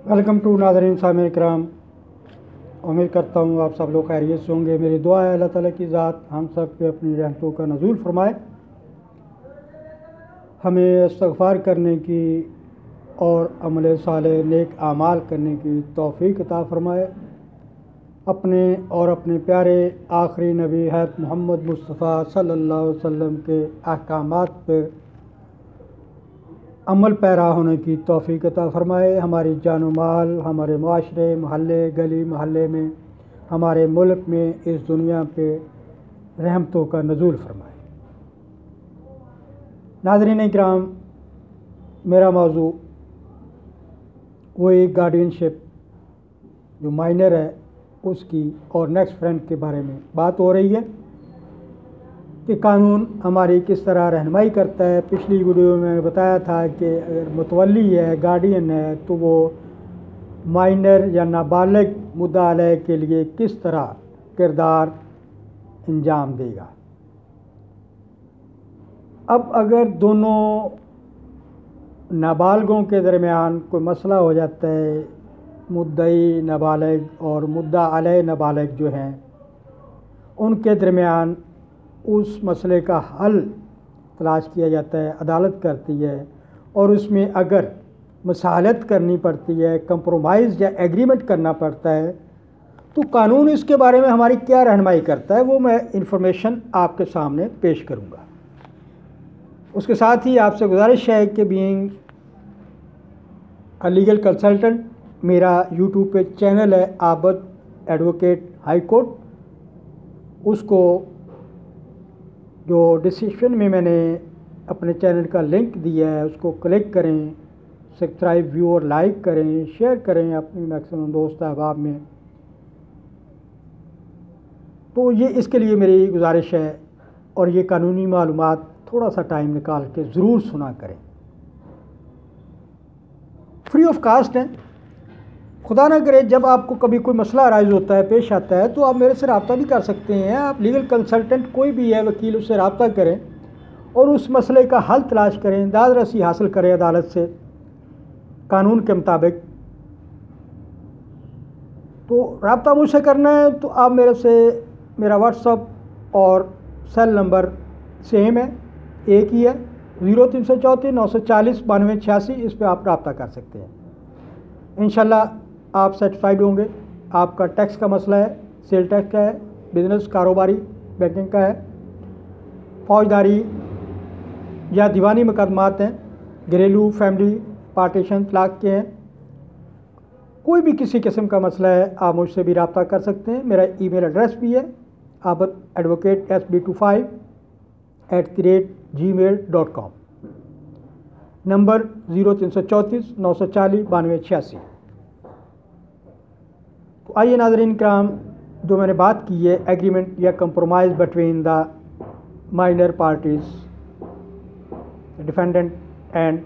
Welcome to नाज़रीन सामिन कराम। उम्मीद करता हूँ आप सब लोग खैरियत से होंगे। मेरी दुआ है अल्लाह ताला की ज़ात हम सब पे अपनी रहमतों का नज़ूल फरमाए, हमें इस्तग़फ़ार करने की और अमल साले नेक आमाल करने की तौफ़ीक अता फरमाए। अपने और अपने प्यारे आखिरी नबी हज़रत मोहम्मद मुस्तफ़ा सल्लल्लाहु अलैहि वसल्लम के अहकामात पर अमल पैरा होने की तौफ़ीक अता फ़रमाए। हमारी जानो माल, हमारे माशरे, महल्ले, गली महल्ले में, हमारे मुल्क में, इस दुनिया पे रहमतों का नज़ूल फ़रमाए। नाज़रीन इकराम, मेरा मौजू वो एक गार्डियनशिप जो माइनर है उसकी और नेक्स्ट फ्रेंड के बारे में बात हो रही है कि कानून हमारी किस तरह रहनुमाई करता है। पिछली वीडियो में मैंने बताया था कि अगर मुतवल्ली है, गार्डियन है, तो वो माइनर या नाबालिग मुद्दा अलैह के लिए किस तरह किरदार अंजाम देगा। अब अगर दोनों नाबालिगों के दरमियान कोई मसला हो जाता है, मुद्दई नाबालिग और मुद्दा अलैह नाबालिग जो हैं उनके दरमियान उस मसले का हल तलाश किया जाता है, अदालत करती है और उसमें अगर मसालत करनी पड़ती है, कंप्रोमाइज़ या एग्रीमेंट करना पड़ता है, तो कानून इसके बारे में हमारी क्या रहनुमाई करता है वो मैं इंफॉर्मेशन आपके सामने पेश करूँगा। उसके साथ ही आपसे गुजारिश है कि बीइंग अ लीगल कंसल्टेंट, मेरा यूट्यूब पे चैनल है आबद एडवोकेट हाई कोर्ट, उसको जो डिस्क्रिप्शन में मैंने अपने चैनल का लिंक दिया है उसको क्लिक करें, सब्सक्राइब, व्यू और लाइक करें, शेयर करें अपनी मैक्सिमम दोस्त अहबाब में। तो ये इसके लिए मेरी गुजारिश है और ये कानूनी मालूमात थोड़ा सा टाइम निकाल के ज़रूर सुना करें। फ्री ऑफ कास्ट है। खुदा ना करे जब आपको कभी कोई मसला अराइज होता है, पेश आता है, तो आप मेरे से रब्ता भी कर सकते हैं। आप लीगल कंसल्टेंट कोई भी है, वकील, उससे रब्ता करें और उस मसले का हल तलाश करें, दाद रसी हासिल करें अदालत से कानून के मुताबिक। तो रब्ता मुझसे करना है तो आप मेरे से, मेरा व्हाट्सअप और सेल नंबर सेम है, एक ही है, 0334 940 92 86। इस पर आप रब्ता कर सकते हैं। इंशाल्लाह आप सेटिस्फाइड होंगे। आपका टैक्स का मसला है, सेल टैक्स का है, बिज़नेस, कारोबारी, बैंकिंग का है, फौजदारी या दीवानी मुकदमात हैं, घरेलू, फैमिली, पार्टीशन, तलाक के हैं, कोई भी किसी किस्म का मसला है, आप मुझसे भी रब्ता कर सकते हैं। मेरा ईमेल एड्रेस भी है आबद एडवोकेट SB25@gmail.com, नंबर 0334 940 92 86। तो आइए नाज़रीन कराम, जो मैंने बात की है एग्रीमेंट या compromise between the minor parties, defendant and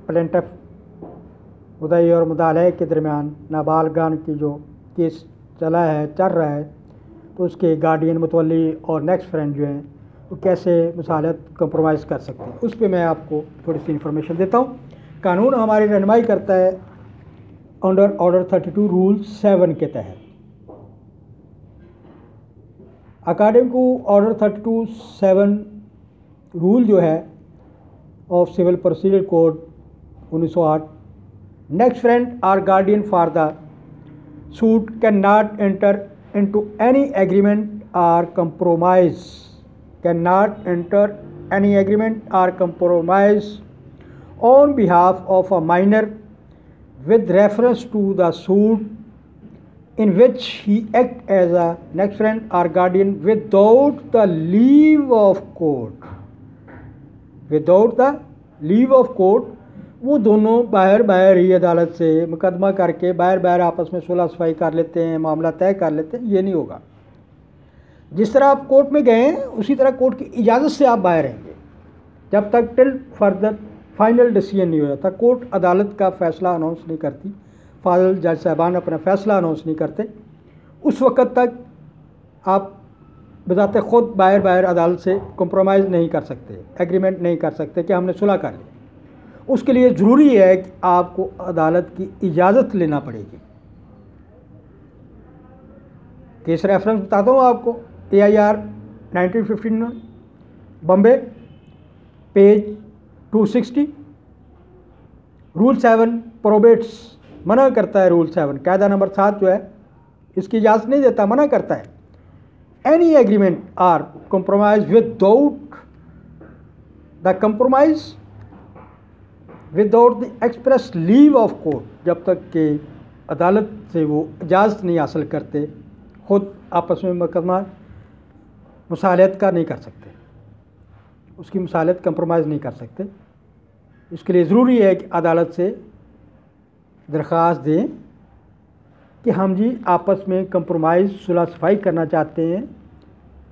plaintiff, मुद्दई और मुद्दा अलैह के दरमियान नाबालिगान की जो केस चल रहा है, तो उसके गार्डियन, मुतवल्ली और नेक्स्ट फ्रेंड जो हैं वो कैसे मसालत कंप्रोमाइज़ कर सकते हैं, उस पर मैं आपको थोड़ी सी इन्फॉर्मेशन देता हूँ। कानून हमारी रहनुमाई करता है अंडर ऑर्डर 32 रूल 7 के तहत। अकॉर्डिंग टू ऑर्डर 32(7) रूल जो है of civil procedure code 1908, next friend or guardian for the suit can not enter into any agreement or compromise, can not enter any agreement or compromise on behalf of a minor with reference to the suit in which he act as a next friend or guardian without the leave of court, without the leave of court। वो दोनों बाहर ही अदालत से मुकदमा करके बाहर आपस में सुलह सफाई कर लेते हैं, मामला तय कर लेते हैं। ये नहीं होगा। जिस तरह आप कोर्ट में गए हैं उसी तरह कोर्ट की इजाज़त से आप बाहर रहेंगे जब तक टिल फर्दर फाइनल डिसीजन नहीं हो जाता। कोर्ट अदालत का फ़ैसला अनाउंस नहीं करती, फाजिल जज साहबान अपना फ़ैसला अनाउंस नहीं करते, उस वक़्त तक आप बजाते ख़ुद बाहर अदालत से कंप्रोमाइज़ नहीं कर सकते, एग्रीमेंट नहीं कर सकते कि हमने सुलह कर ली। उसके लिए ज़रूरी है कि आपको अदालत की इजाज़त लेना पड़ेगी। केस रेफरेंस बताता हूँ आपको, AIR 1959 बॉम्बे, पेज 260। रूल 7 प्रोबेट्स, मना करता है। रूल 7 कायदा नंबर 7 जो है इसकी इजाज़त नहीं देता, मना करता है। Any agreement or compromise without the compromise without the express leave of court, जब तक कि अदालत से वो इजाज़त नहीं हासिल करते, खुद आपस में मुकदमा मुसालहत का नहीं कर सकते, उसकी मुसालहत कंप्रोमाइज़ नहीं कर सकते। इसके लिए ज़रूरी है कि अदालत से दरख्वास्त दें कि हम जी आपस में कंप्रोमाइज़ सुलह सफाई करना चाहते हैं,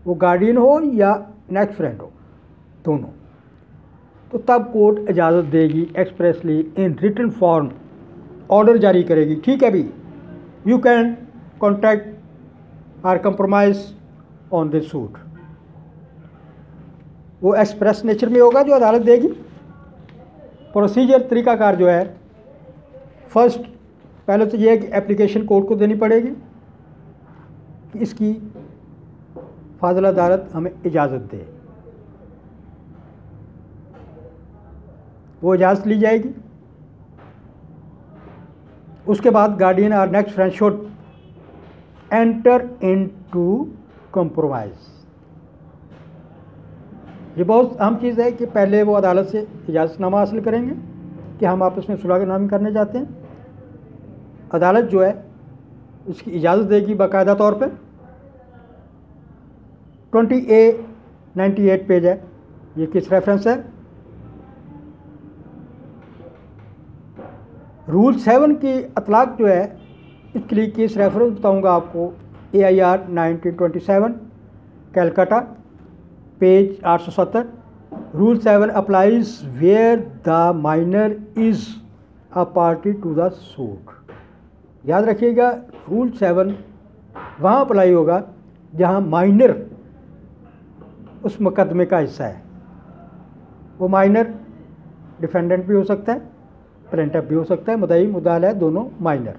वो गार्डियन हो या नेक्स्ट फ्रेंड हो, दोनों। तो तब कोर्ट इजाज़त देगी, expressly in written form order जारी करेगी। ठीक है भी, you can contract or compromise on this suit. वो एक्सप्रेस नेचर में होगा जो अदालत देगी। प्रोसीजर, तरीकाकार जो है, फर्स्ट पहले तो ये है कि एप्लीकेशन कोर्ट को देनी पड़ेगी कि इसकी फाजिल अदालत हमें इजाज़त दे। वो इजाज़त ली जाएगी। उसके बाद गार्डियन और next friend should enter into compromise. ये बहुत अहम चीज़ है कि पहले वो अदालत से इजाज़तनामा हासिल करेंगे कि हम आपस में सुलहनामी करने जाते हैं। अदालत जो है इसकी इजाज़त देगी बाकायदा तौर पे। 20A 98 पेज है, ये किस रेफरेंस है? रूल 7 की अतलाक जो है, इसके लिए केस रेफरेंस बताऊंगा आपको। AIR 1927 Calcutta, page 870। Rule 7 applies where the minor is a party to the suit. याद रखिएगा, रूल 7 वहाँ अप्लाई होगा जहाँ माइनर उस मुकदमे का हिस्सा है। वो माइनर डिफेंडेंट भी हो सकता है, प्लेंटिफ भी हो सकता है, मुद्दई मुद्दा अलैह दोनों minor.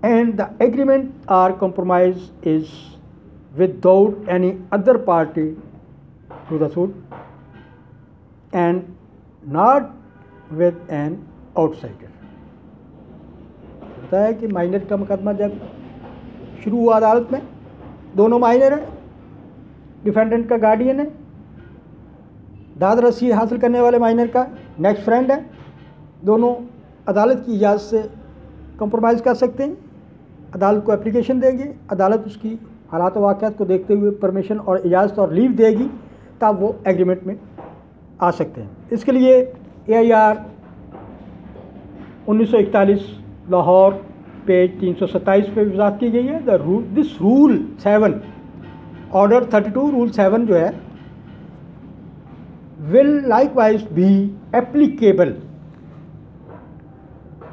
And the agreement or compromise is without any other party to the suit and not with an outsider. होता है कि माइनर का मुकदमा जब शुरू हुआ अदालत में, दोनों माइनर हैं, डिफेंडेंट का गार्डियन है, दाद रसी हासिल करने वाले माइनर का नेक्स्ट फ्रेंड है, दोनों अदालत की इजाज़त से कंप्रोमाइज़ कर सकते हैं। अदालत को एप्लीकेशन देंगे, अदालत उसकी हालात वाक़यात को देखते हुए परमिशन और इजाज़त और लीव देगी, तब वो एग्रीमेंट में आ सकते हैं। इसके लिए AIR 1941 लाहौर, पेज 327 पे वजाहत की गई है। दिस रूल 7 ऑर्डर 32 रूल 7 जो है will likewise be applicable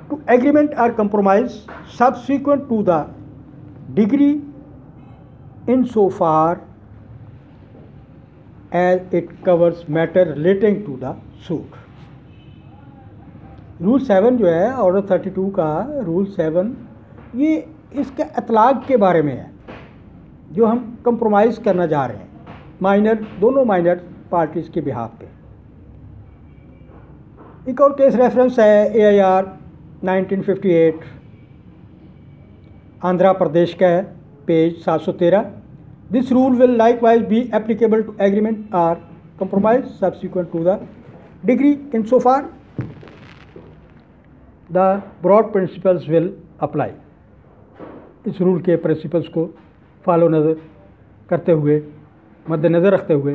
to agreement or compromise subsequent to the degree insofar as it covers matter relating to the suit। Rule 7 जो है ऑर्डर 32 का रूल 7, ये इसके इतलाक के बारे में है जो हम कंप्रोमाइज़ करना जा रहे हैं माइनर, दोनों माइनर पार्टीज़ के बिहाफ पे। एक और केस रेफरेंस है AIR 1958 आंध्र प्रदेश का है, page 713। This rule will likewise be applicable to agreement or compromise subsequent to the degree in so far the broad principles will apply. इस रूल के प्रिंसिपल्स को फॉलो नज़र करते हुए, मद्देनज़र रखते हुए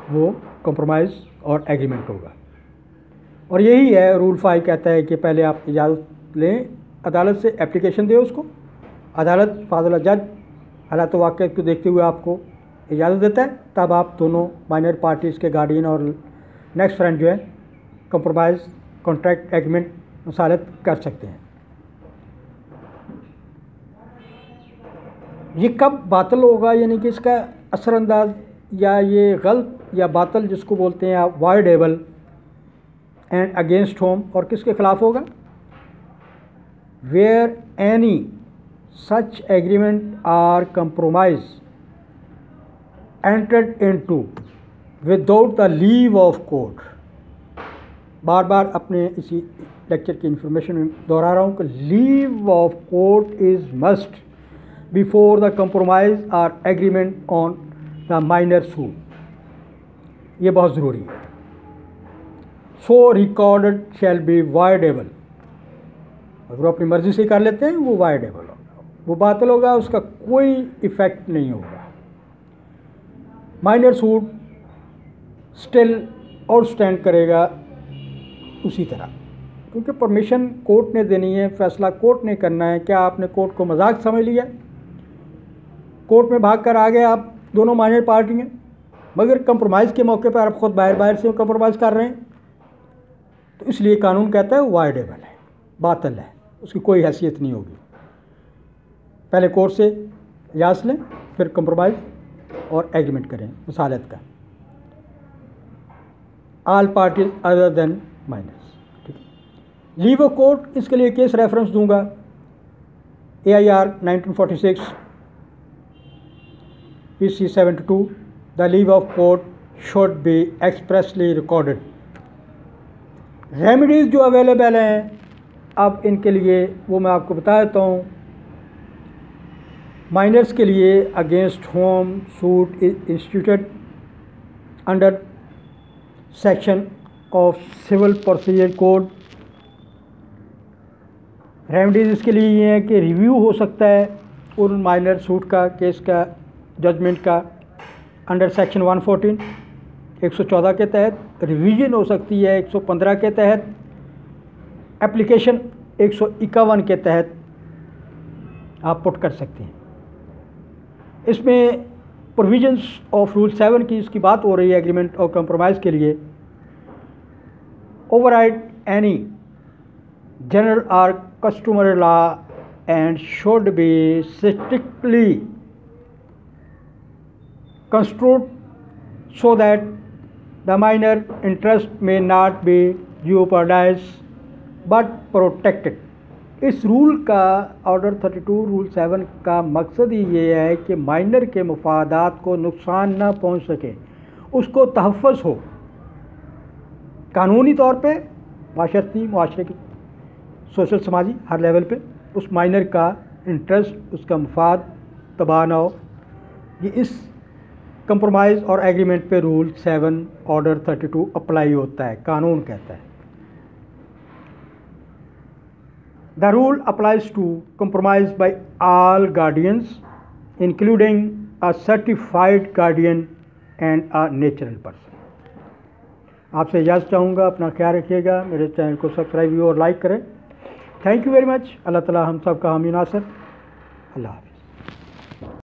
वो कंप्रोमाइज़ और एग्रीमेंट होगा। और यही है रूल 5 कहता है कि पहले आप इजाज़त लें, अदालत से एप्लीकेशन दें उसको, अदालत फाज़िला जज हालात वाक़यात को देखते हुए आपको इजाज़त देता है, तब आप दोनों माइनर पार्टीज़ के गार्डियन और नेक्स्ट फ्रेंड जो है कंप्रोमाइज़, कॉन्ट्रैक्ट, एग्रीमेंट मुसालहत कर सकते हैं। ये कब बातिल होगा, यानी कि इसका असरअंदाज या ये गलत या बातल जिसको बोलते हैं आप वायडेबल एंड अगेंस्ट होम, और किसके खिलाफ होगा? Where any such agreement or compromise entered into without the leave of court. बार बार अपने इसी लेक्चर की इंफॉर्मेशन में दोहरा रहा हूँ कि leave of court is must before the compromise or agreement on the minor suit. ये बहुत ज़रूरी है। So recorded shall be voidable. अगर वो अपनी मर्ज़ी से कर लेते हैं वो वायडेबल होगा, वो बातिल होगा, उसका कोई इफ़ेक्ट नहीं होगा। माइनर सूट स्टिल और स्टैंड करेगा उसी तरह, क्योंकि परमिशन कोर्ट ने देनी है, फैसला कोर्ट ने करना है। क्या आपने कोर्ट को मजाक समझ लिया? कोर्ट में भाग कर आ गए आप, दोनों माइनर पार्टी हैं, मगर कंप्रोमाइज़ के मौके पर आप खुद बाहर से कंप्रोमाइज़ कर रहे हैं, तो इसलिए कानून कहता है वो वायडेबल है, बातिल है, उसकी कोई हैसियत नहीं होगी। पहले कोर्ट से इजाज़त लें, फिर कंप्रोमाइज़ और एग्रीमेंट करें वसालत का। All parties other than minors. ठीक है। लीव ऑफ कोर्ट, इसके लिए केस रेफरेंस दूंगा AIR 1946 PC 72। The leave of court should be expressly recorded. Remedies जो अवेलेबल हैं अब इनके लिए वो मैं आपको बता देता हूँ। माइनर्स के लिए against whom suit instituted under section of civil procedure code. Remedies इसके लिए ये है कि रिव्यू हो सकता है उन माइनर सूट का, केस का, जजमेंट का अंडर सेक्शन 114 114 के तहत, रिवीजन हो सकती है 115 के तहत, एप्लीकेशन 151 के तहत आप पुट कर सकते हैं। इसमें प्रोविजंस ऑफ रूल 7 की इसकी बात हो रही है एग्रीमेंट और कंप्रोमाइज़ के लिए। ओवरराइड एनी जनरल और customary law and should be strictly construed so that the minor interest may not be jeopardized but protected। इस रूल का, ऑर्डर 32 रूल 7 का मकसद ही ये है कि माइनर के मफादात को नुकसान ना पहुंच सके, उसको तहफ़्फ़ुज़ हो कानूनी तौर पे, माशरती, मुआशरे की, सोशल, समाजी हर लेवल पे उस माइनर का इंटरेस्ट, उसका मफाद तबाह ना हो। ये इस कंप्रोमाइज़ और एग्रीमेंट पे रूल 7 ऑर्डर 32 अप्लाई होता है, कानून कहता है। The rule applies to compromise by all guardians including a certified guardian and a natural person. आपसे इजाज़त चाहूँगा, अपना ख्याल रखिएगा, मेरे चैनल को सब्सक्राइब और लाइक करें। Thank you very much. Allah ताला हम सब का हामी नासर। अल्लाह हाफ़िज़।